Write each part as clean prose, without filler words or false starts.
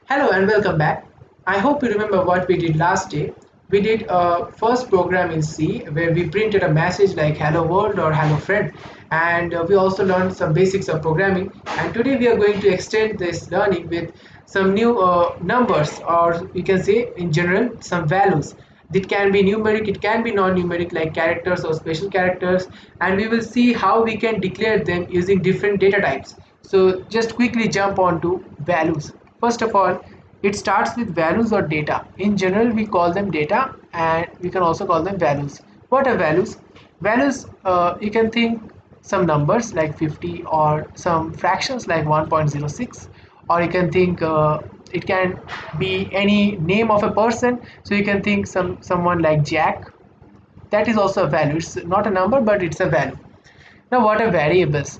Hello and welcome back. I hope you remember what we did last day. We did a first program in C where we printed a message like hello world or hello friend, and we also learned some basics of programming. And today we are going to extend this learning with some new numbers, or you can say in general some values. It can be numeric, it can be non-numeric like characters or special characters, and we will see how we can declare them using different data types. So just quickly jump on to values. First of all, it starts with values or data. In general, we call them data and we can also call them values. What are values? Values, you can think some numbers like 50 or some fractions like 1.06, or you can think it can be any name of a person. So you can think someone like Jack. That is also a value. It's not a number, but it's a value. Now, what are variables?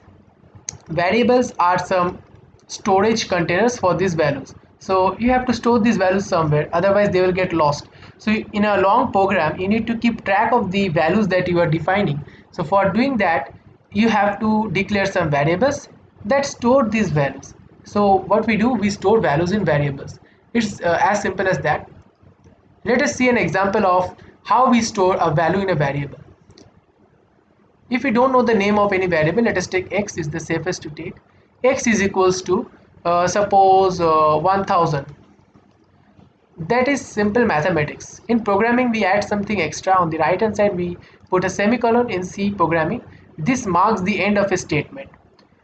Variables are some storage containers for these values, so you have to store these values somewhere, otherwise they will get lost. So in a long program you need to keep track of the values that you are defining. So for doing that you have to declare some variables that store these values. So what we do, we store values in variables. It's as simple as that. Let us see an example of how we store a value in a variable. If we don't know the name of any variable, let us take x is the safest to take. X is equals to suppose 1000. That is simple mathematics. In programming we add something extra. On the right hand side we put a semicolon. In C programming, this marks the end of a statement,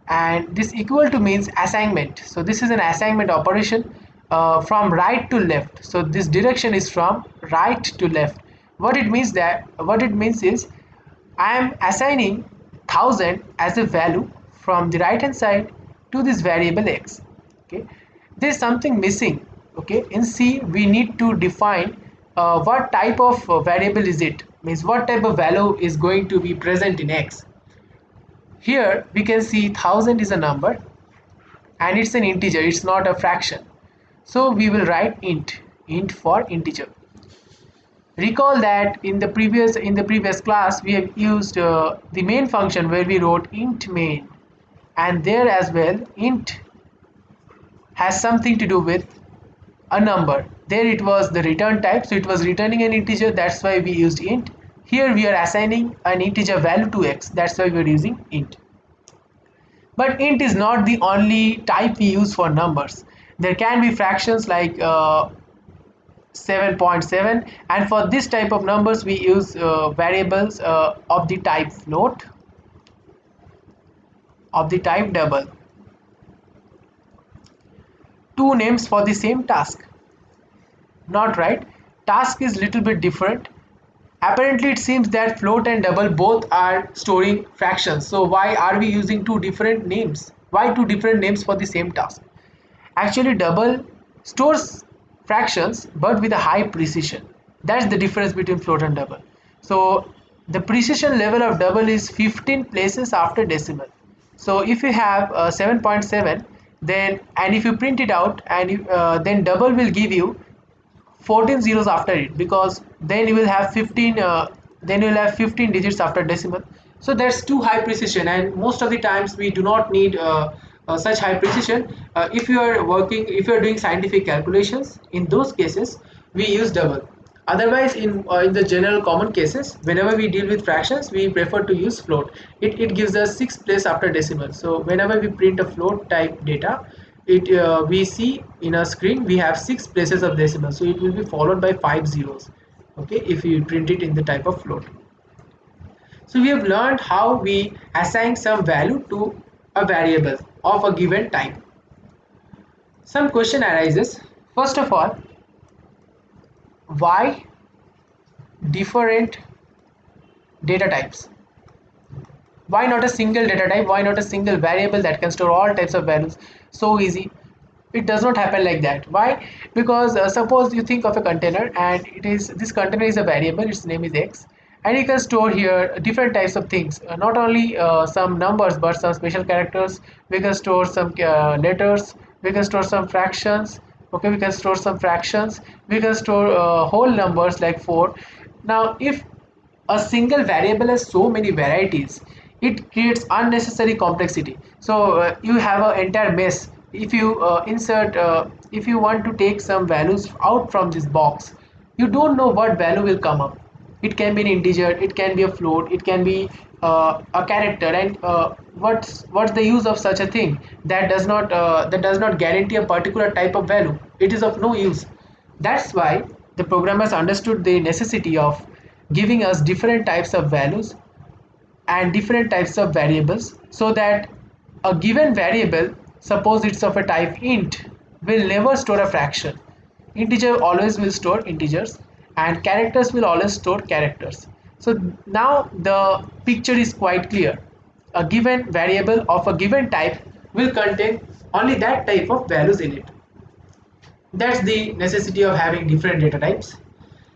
and this equal to means assignment. So this is an assignment operation from right to left. So this direction is from right to left. What it means is I am assigning 1000 as a value from the right hand side to this variable x. Okay, there's something missing. Okay, in C we need to define what type of variable is it, means what type of value is going to be present in x. Here we can see 1000 is a number and it's an integer, it's not a fraction. So we will write int for integer. Recall that in the previous class we have used the main function where we wrote int main, and there as well int has something to do with a number. There it was the return type, so it was returning an integer, that's why we used int. Here we are assigning an integer value to x, that's why we are using int. But int is not the only type we use for numbers. There can be fractions like 7.7, and for this type of numbers we use variables of the type float, of the type double. Two names for the same task? Not right. Task is little bit different. Apparently it seems that float and double both are storing fractions, so why are we using two different names? Why two different names for the same task? Actually double stores fractions but with a high precision. That's the difference between float and double. So the precision level of double is 15 places after decimal. So if you have 7.7, then and if you print it out, and then double will give you 14 zeros after it, because then you will have 15 digits after decimal. So that's too high precision, and most of the times we do not need such high precision. If you are doing scientific calculations, in those cases we use double. Otherwise in the general common cases, whenever we deal with fractions we prefer to use float. It gives us 6 place after decimal. So whenever we print a float type data, it we see in a screen we have 6 places of decimal, so it will be followed by 5 zeros. Okay, if you print it in the type of float. So we have learned how we assign some value to a variable of a given type. Some question arises. First of all, why different data types? Why not a single data type? Why not a single variable that can store all types of values? So easy. It does not happen like that. Why? Because suppose you think of a container, and this container is a variable, its name is x, and you can store here different types of things, not only some numbers but some special characters. We can store some letters, we can store some fractions. Okay, we can store some fractions, we can store whole numbers like 4. Now if a single variable has so many varieties, it creates unnecessary complexity. So you have an entire mess if you if you want to take some values out from this box, you don't know what value will come up. It can be an integer, it can be a float, it can be a character, and what's the use of such a thing that does not guarantee a particular type of value? It is of no use. That's why the programmers understood the necessity of giving us different types of values and different types of variables, so that a given variable, suppose it's of a type int, will never store a fraction. Integer always will store integers, and characters will always store characters. So now the picture is quite clear. A given variable of a given type will contain only that type of values in it. That's the necessity of having different data types.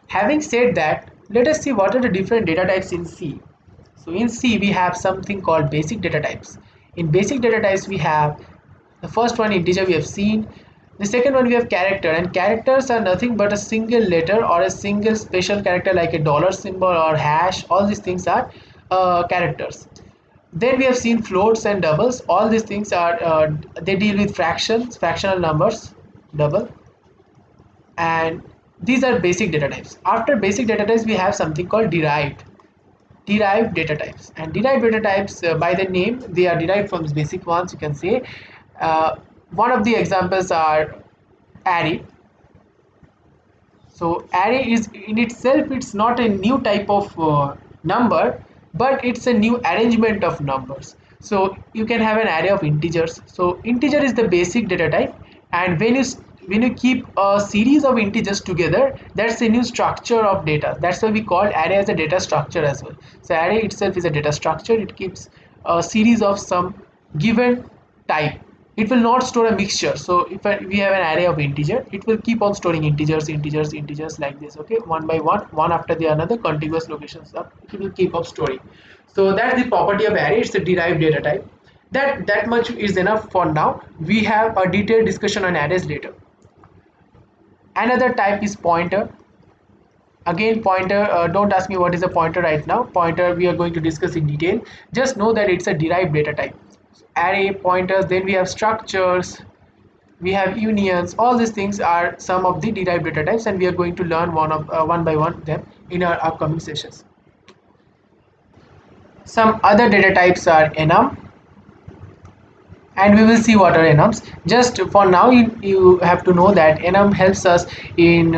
Having said that, let us see what are the different data types in C. So in C we have something called basic data types. In basic data types we have the first one, integer, we have seen. The second one we have character, and characters are nothing but a single letter or a single special character like a dollar symbol or hash. All these things are characters. Then we have seen floats and doubles. All these things are they deal with fractions, fractional numbers, double, and these are basic data types. After basic data types we have something called derived data types. And derived data types, by the name, they are derived from the basic ones, you can say. One of the examples are array. So array is in itself, it's not a new type of number, but it's a new arrangement of numbers. So you can have an array of integers. So integer is the basic data type, and when you keep a series of integers together, that's a new structure of data. That's why we call array as a data structure as well. So array itself is a data structure. It keeps a series of some given type. It will not store a mixture. So if we have an array of integer, it will keep on storing integers, integers, integers, like this. Okay, one by one after the another, contiguous locations up, it will keep on storing. So that's the property of array. It's a derived data type. That much is enough for now. We have a detailed discussion on arrays later. Another type is pointer. Again, pointer, don't ask me what is a pointer right now. Pointer we are going to discuss in detail. Just know that it's a derived data type. Array, pointers, then we have structures, we have unions. All these things are some of the derived data types, and we are going to learn one by one them in our upcoming sessions. Some other data types are enum, and we will see what are enums. Just for now, you have to know that enum helps us in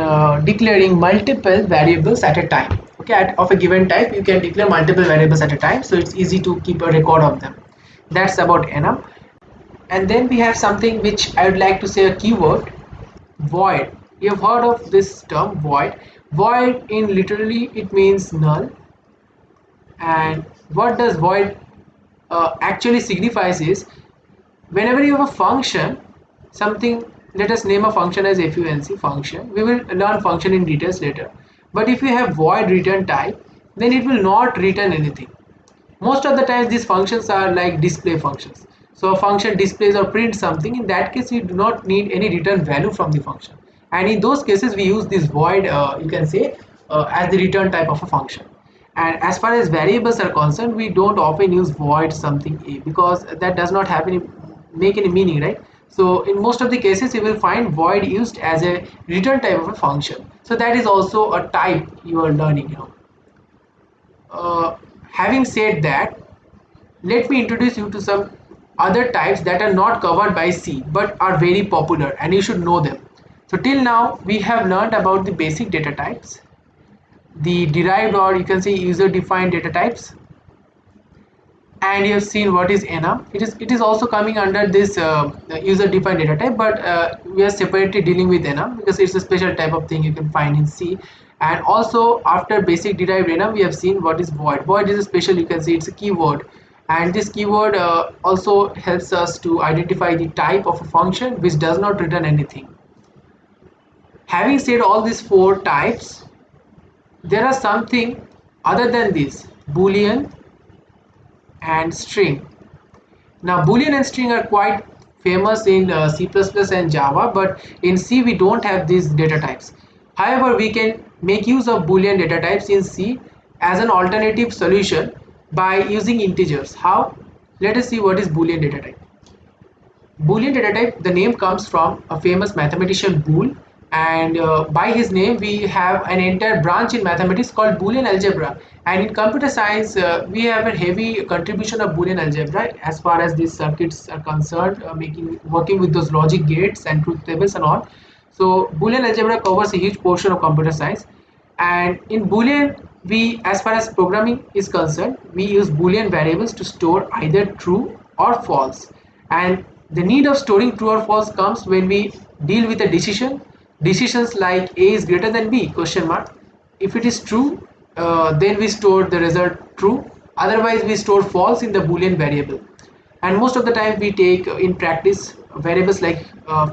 declaring multiple variables at a time. Okay, of a given type you can declare multiple variables at a time, so it's easy to keep a record of them. That's about enum. And then we have something which I would like to say, a keyword, void. You have heard of this term, void. Void, in literally it means null. And what does void actually signifies is, whenever you have a function, something, let us name a function as func function. We will learn function in details later. But if you have void return type, then it will not return anything. Most of the times these functions are like display functions. So a function displays or prints something. In that case, you do not need any return value from the function. And in those cases, we use this void, you can say, as the return type of a function. And as far as variables are concerned, we don't often use void something a, because that does not have any make any meaning, right? So in most of the cases, you will find void used as a return type of a function. So that is also a type you are learning now. Having said that, let me introduce you to some other types that are not covered by C but are very popular, and you should know them. So till now we have learned about the basic data types, the derived, or you can say user defined data types, and you have seen what is enum. It is also coming under this user defined data type, but we are separately dealing with enum because it's a special type of thing you can find in C. And also after basic derived enum, we have seen what is void. Void is a special, you can see it's a keyword, and this keyword also helps us to identify the type of a function which does not return anything. Having said all these four types, there are something other than this: boolean and string. Now boolean and string are quite famous in C++ and Java, but in C we don't have these data types. However, we can make use of boolean data types in C as an alternative solution by using integers. How? Let us see what is boolean data type. Boolean data type, the name comes from a famous mathematician Boole, and by his name we have an entire branch in mathematics called Boolean algebra. And in computer science, we have a heavy contribution of Boolean algebra as far as these circuits are concerned, making working with those logic gates and truth tables and all. So Boolean algebra covers a huge portion of computer science. And in Boolean, we, as far as programming is concerned, we use Boolean variables to store either true or false. And the need of storing true or false comes when we deal with a decisions like a is greater than b question mark. If it is true, then we store the result true, otherwise we store false in the Boolean variable. And most of the time we take in practice variables like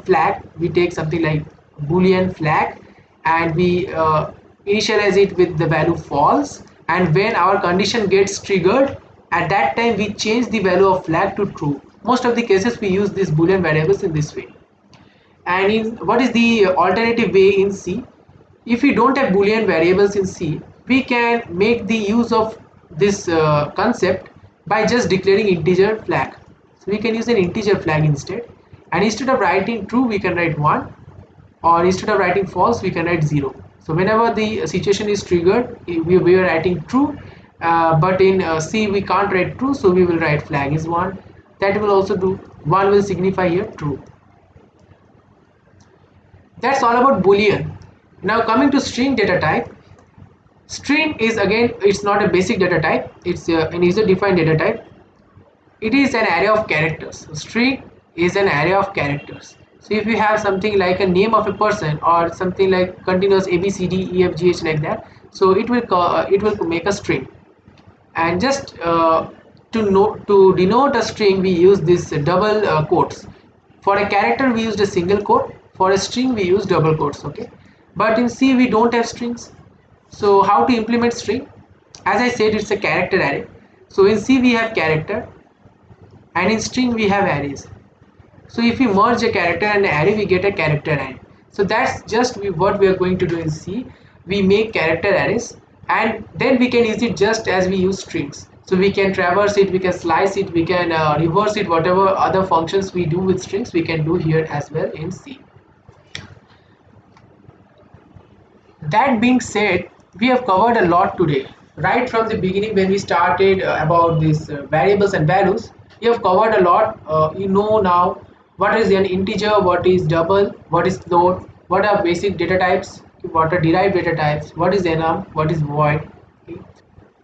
flag. We take something like Boolean flag, and we initialize it with the value false, and when our condition gets triggered, at that time we change the value of flag to true. Most of the cases we use these Boolean variables in this way. And in what is the alternative way in C? If we don't have Boolean variables in C, we can make the use of this concept by just declaring integer flag. So we can use an integer flag instead, and instead of writing true we can write 1, or instead of writing false we can write 0. So whenever the situation is triggered, we are writing true, but in C we can't write true, so we will write flag is 1. That will also do. 1 will signify here true. That's all about Boolean. Now coming to string data type. String is, again, it's not a basic data type, it's an user defined data type. It is an array of characters. So string is an array of characters. So if you have something like a name of a person, or something like continuous A B C D E F G H like that, so it will make a string. And just to denote a string, we use this double quotes. For a character we used a single quote, for a string we use double quotes. Okay, but in C we don't have strings. So how to implement string? As I said, it's a character array. So in C we have character, and in string we have arrays. So if we merge a character and an array, we get a character array. So that's just what we are going to do in C. We make character arrays, and then we can use it just as we use strings. So we can traverse it, we can slice it, we can reverse it, whatever other functions we do with strings we can do here as well in C. That being said, we have covered a lot today. Right from the beginning, when we started about these variables and values, we have covered a lot. You know now what is an integer, what is double, what is float, what are basic data types, what are derived data types, what is enum, what is void. Okay.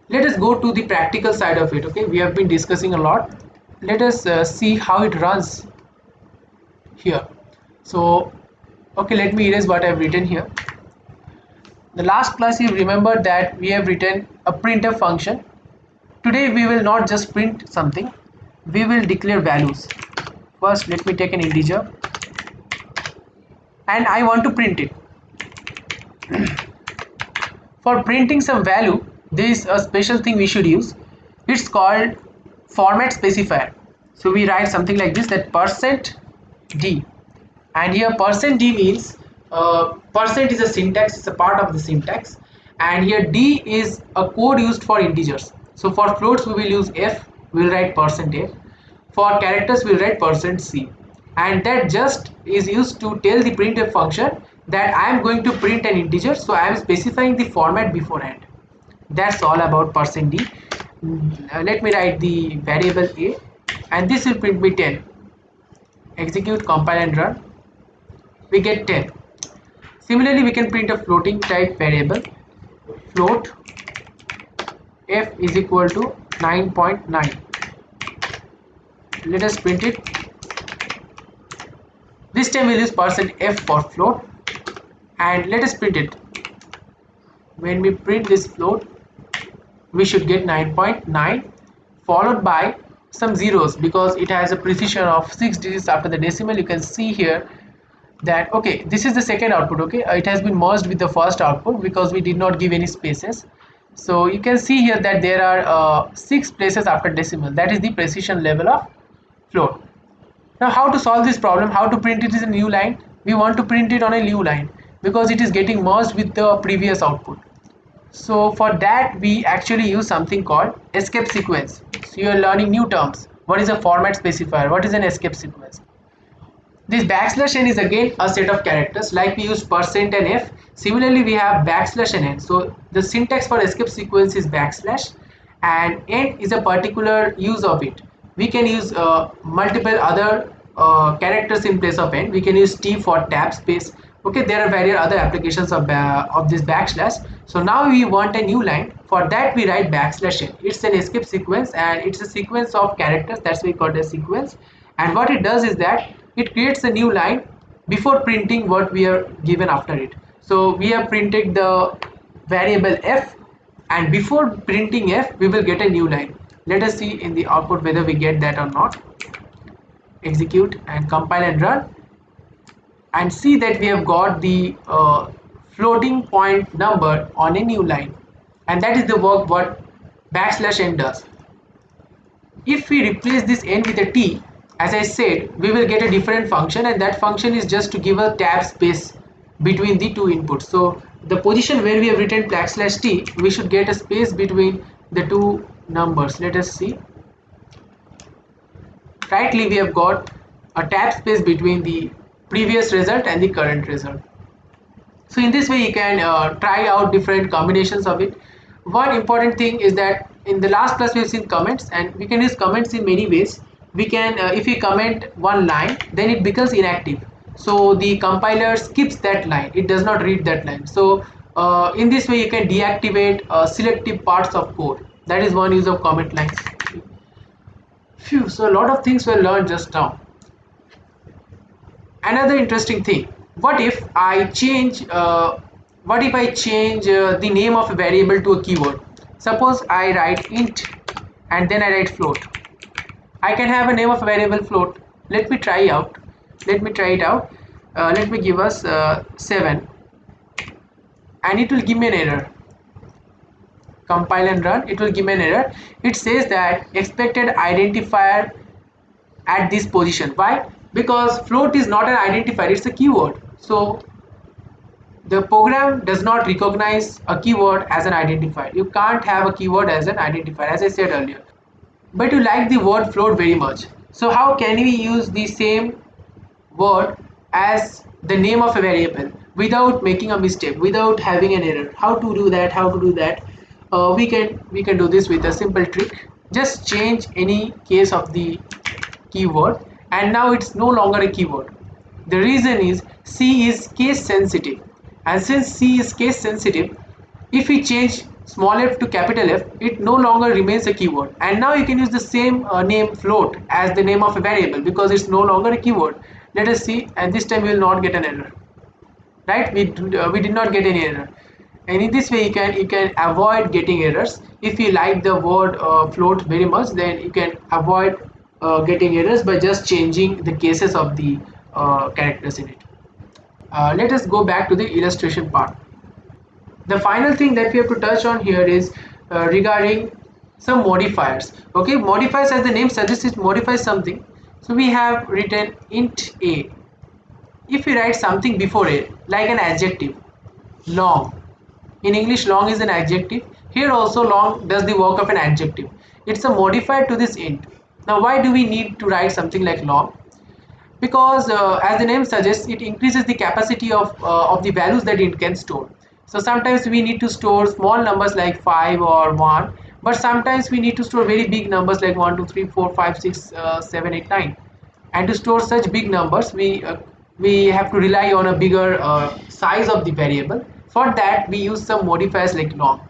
Let us go to the practical side of it. Okay, we have been discussing a lot. Let us see how it runs here. So, okay, let me erase what I have written here. The last class you remember that we have written a printf function. Today we will not just print something, we will declare values. First let me take an integer and I want to print it. For printing some value, there is a special thing we should use. It's called format specifier. So we write something like this, that %d, and here %d means percent is a syntax, it's a part of the syntax, and here d is a code used for integers. So for floats we will use f, we will write %f. For characters we will write %c, and that just is used to tell the printf function that I am going to print an integer, so I am specifying the format beforehand. That's all about %d. Let me write the variable a, and this will print me 10. Execute, compile and run. We get 10. Similarly, we can print a floating type variable, float f is equal to 9.9. Let us print it. This time we'll use %f for float, and let us print it. When we print this float, we should get 9.9 followed by some zeros, because it has a precision of 6 digits after the decimal. You can see here that, okay, this is the second output. Okay, it has been merged with the first output because we did not give any spaces. So you can see here that there are 6 places after decimal. That is the precision level of float. Now how to solve this problem, how to print it is a new line. We want to print it on a new line because it is getting merged with the previous output. So for that we actually use something called escape sequence. So you are learning new terms. What is a format specifier? What is an escape sequence? This backslash n is again a set of characters like we use percent and f. Similarly, we have backslash and n. So the syntax for escape sequence is backslash, and n is a particular use of it. We can use multiple other characters in place of n. We can use t for tab space. Okay, there are various other applications of this backslash. So now we want a new line. For that we write backslash n. It's an escape sequence and it's a sequence of characters. That's why we call it a sequence. And what it does is that it creates a new line before printing what we are given after it. So we have printed the variable f, and before printing f we will get a new line. Let us see in the output whether we get that or not. Execute and compile and run, and see that we have got the floating point number on a new line, and that is the work what backslash n does. If we replace this n with a t, as I said, we will get a different function, and that function is just to give a tab space between the two inputs. So the position where we have written backslash t, we should get a space between the two numbers. Let us see. Rightly we have got a tab space between the previous result and the current result. So in this way you can try out different combinations of it. One important thing is that in the last class we have seen comments, and we can use comments in many ways. We can if we comment one line, then it becomes inactive, so the compiler skips that line, it does not read that line. So in this way you can deactivate selective parts of code. That is one use of comment lines. Phew, so a lot of things were learned just now. Another interesting thing, what if I change the name of a variable to a keyword? Suppose I write int and then I write float. I can have a name of a variable float. Let me try it out. Let me give us 7, and it will give me an error. Compile and run, it will give me an error. It says that expected identifier at this position. Why? Because float is not an identifier, it's a keyword. So the program does not recognize a keyword as an identifier. You can't have a keyword as an identifier, as I said earlier. But you like the word float very much. So how can we use the same word as the name of a variable without making a mistake, without having an error? How to do that? We can do this with a simple trick. Just change any case of the keyword, and now it's no longer a keyword. The reason is C is case sensitive, and since C is case sensitive, if we change small f to capital F, it no longer remains a keyword. And now you can use the same name float as the name of a variable because it's no longer a keyword. Let us see, and this time we will not get an error, right? We did not get any error. And in this way you can avoid getting errors. If you like the word float very much, then you can avoid getting errors by just changing the cases of the characters in it. Let us go back to the illustration part. The final thing that we have to touch on here is regarding some modifiers. Okay, modifiers, as the name suggests, it modifies something. So we have written int a. If we write something before a, like an adjective, long. In English, long is an adjective. Here also long does the work of an adjective. It's a modifier to this int. Now why do we need to write something like long? Because as the name suggests, it increases the capacity of the values that it can store. So sometimes we need to store small numbers like 5 or 1, but sometimes we need to store very big numbers like 1 2 3 4 5 6 7 8 9. And to store such big numbers, we have to rely on a bigger size of the variable. For that we use some modifiers like long.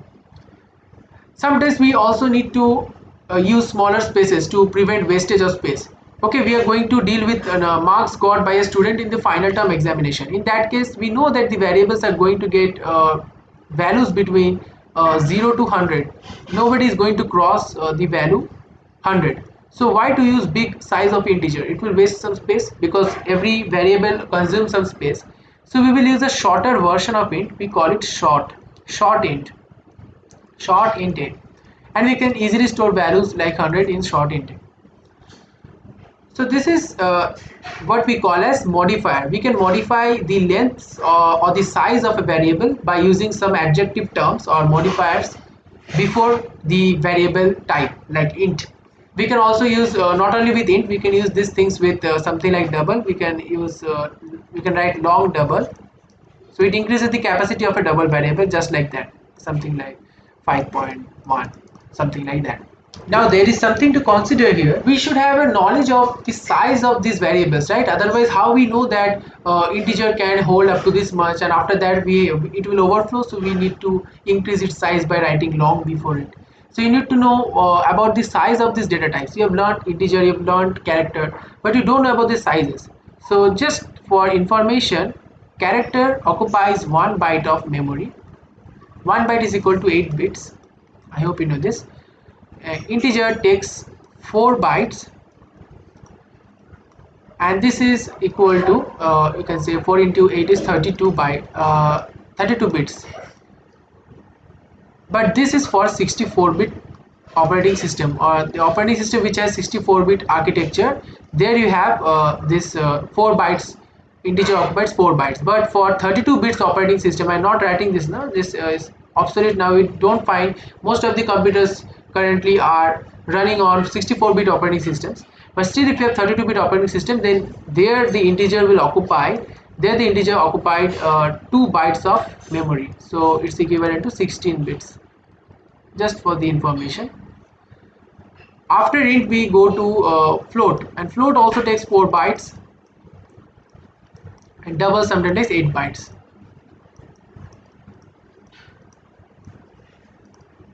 Sometimes we also need to use smaller spaces to prevent wastage of space. Okay, we are going to deal with marks got by a student in the final term examination. In that case, we know that the variables are going to get values between 0 to 100. Nobody is going to cross the value 100. So why to use big size of integer? It will waste some space because every variable consumes some space. So we will use a shorter version of int. We call it short int a, and we can easily store values like 100 in short int a. So this is what we call as modifier. We can modify the length or the size of a variable by using some adjective terms or modifiers before the variable type like int. We can also use not only with int, we can use these things with something like double. We can write long double, so it increases the capacity of a double variable just like that, something like 5.1, something like that. Now there is something to consider here. We should have a knowledge of the size of these variables, right? Otherwise, how we know that integer can hold up to this much, and after that we it will overflow. So we need to increase its size by writing long before it. So you need to know about the size of these data types. You have learned integer, you have learned character, but you don't know about the sizes. So just for information, character occupies 1 byte of memory. 1 byte is equal to 8 bits. I hope you know this. Integer takes 4 bytes, and this is equal to you can say 4 into 8 is 32 bits, but this is for 64-bit operating system, or the operating system which has 64-bit architecture. There you have this 4 bytes, integer occupies 4 bytes, but for 32 bits operating system, I'm not writing this now, this is obsolete now. We don't find, most of the computers currently are running on 64-bit operating systems, but still if you have 32-bit operating system, then there the integer will occupy, there the integer occupied 2 bytes of memory, so it's equivalent to 16 bits, just for the information. After int we go to float, and float also takes 4 bytes, and double sometimes takes 8 bytes.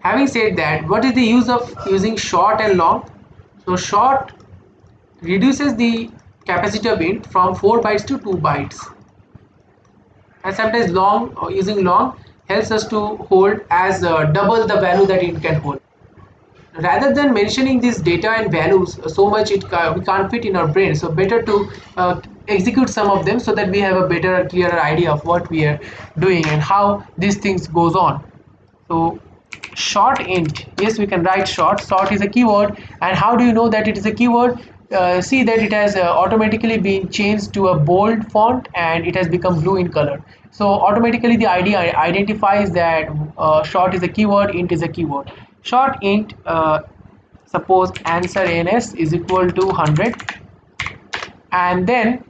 Having said that, what is the use of using short and long? So short reduces the capacity of int from 4 bytes to 2 bytes, and sometimes long, using long helps us to hold as double the value that it can hold. Rather than mentioning these data and values so much, we can't fit in our brain, so better to execute some of them so that we have a better, clearer idea of what we are doing and how these things goes on. So short int, yes, we can write short. Short is a keyword, and how do you know that it is a keyword? See that it has automatically been changed to a bold font, and it has become blue in color. So automatically the idea identifies that short is a keyword, int is a keyword. Short int, suppose answer ans is equal to 100, and then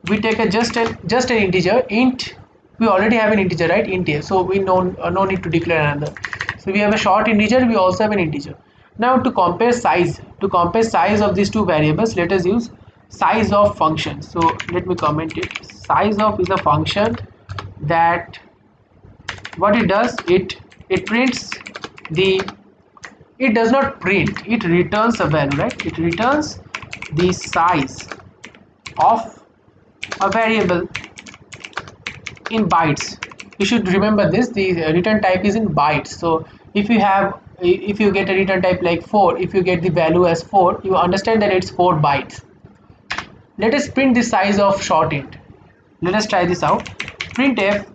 we take a just an integer int. We already have an integer, right, int a, so we no need to declare another. So we have a short integer, we also have an integer. Now to compare size of these two variables, let us use size of function. So let me comment it. Size of is a function that, what it does, it prints the, it does not print, it returns a value, right? It returns the size of a variable in bytes. You should remember this, the return type is in bytes. So if you get a return type like 4, if you get the value as 4, you understand that it's 4 bytes. Let us print the size of short int. Let us try this out. Printf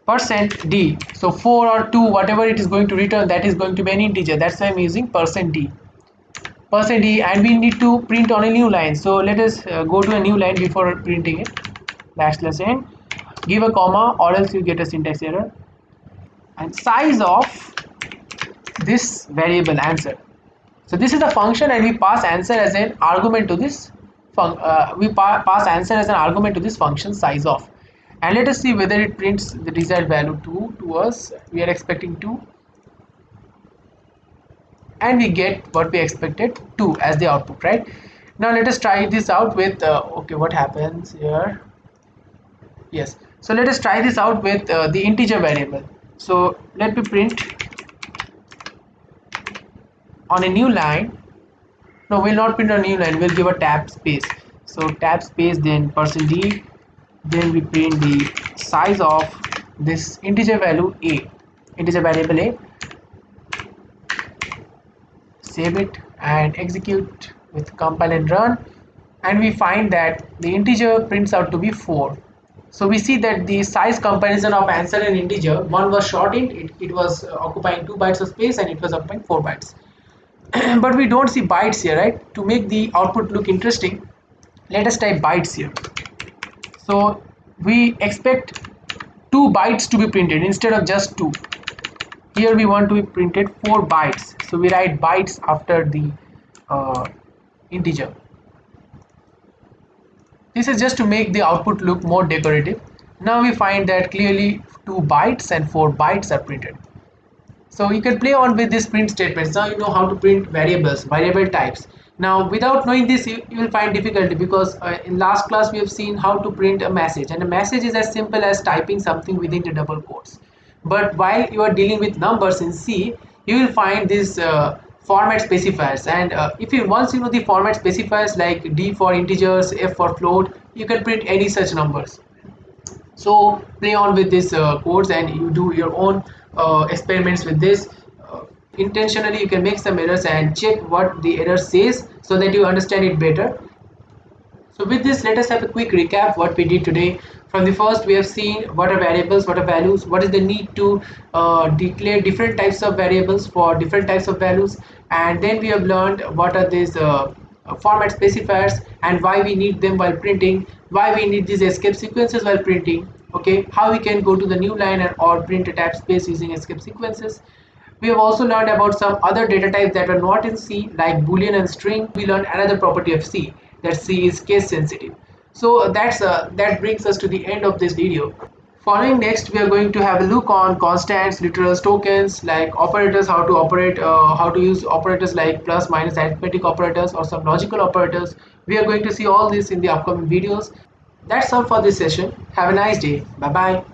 %d, so 4 or 2, whatever it is going to return, that is going to be an integer. That's why I'm using %d, and we need to print on a new line. So let us go to a new line before printing it. \n, give a comma, or else you get a syntax error. And size of this variable answer, so this is the function, and we pass answer as an argument to this pass answer as an argument to this function size of, and let us see whether it prints the desired value 2 to us. We are expecting 2, and we get what we expected, 2 as the output, right? Now let us try this out with okay, what happens here? Yes, so let us try this out with the integer variable. So let me print on a new line. No, we'll not print on a new line, we'll give a tab space. So tab space, then %d, then we print the size of this integer value a, integer variable a. Save it and execute with compile and run, and we find that the integer prints out to be 4. So we see that the size comparison of answer and integer, one was short int, it was occupying 2 bytes of space, and it was occupying 4 bytes. But we don't see bytes here, right? To make the output look interesting, let us type bytes here. So we expect 2 bytes to be printed instead of just 2. Here we want to be printed 4 bytes, so we write bytes after the integer. This is just to make the output look more decorative. Now we find that clearly 2 bytes and 4 bytes are printed. So you can play on with these print statements. Now you know how to print variables, variable types. Now without knowing this, you will find difficulty, because in last class we have seen how to print a message, and a message is as simple as typing something within the double quotes. But while you are dealing with numbers in C, you will find these format specifiers, and if you once you know the format specifiers like D for integers, F for float, you can print any such numbers. So play on with these codes, and you do your own experiments with this. Intentionally you can make some errors and check what the error says so that you understand it better. So with this, let us have a quick recap what we did today. From the first, we have seen what are variables, what are values, what is the need to declare different types of variables for different types of values, and then we have learned what are these format specifiers and why we need them while printing, why we need these escape sequences while printing. Okay, how we can go to the new line and or print a tab space using escape sequences. We have also learned about some other data types that are not in C, like Boolean and string. We learned another property of C, that C is case sensitive. So that brings us to the end of this video. Following next, we are going to have a look on constants, literals, tokens, like operators, how to operate, how to use operators like plus, minus, arithmetic operators, or some logical operators. We are going to see all this in the upcoming videos. That's all for this session. Have a nice day. Bye bye.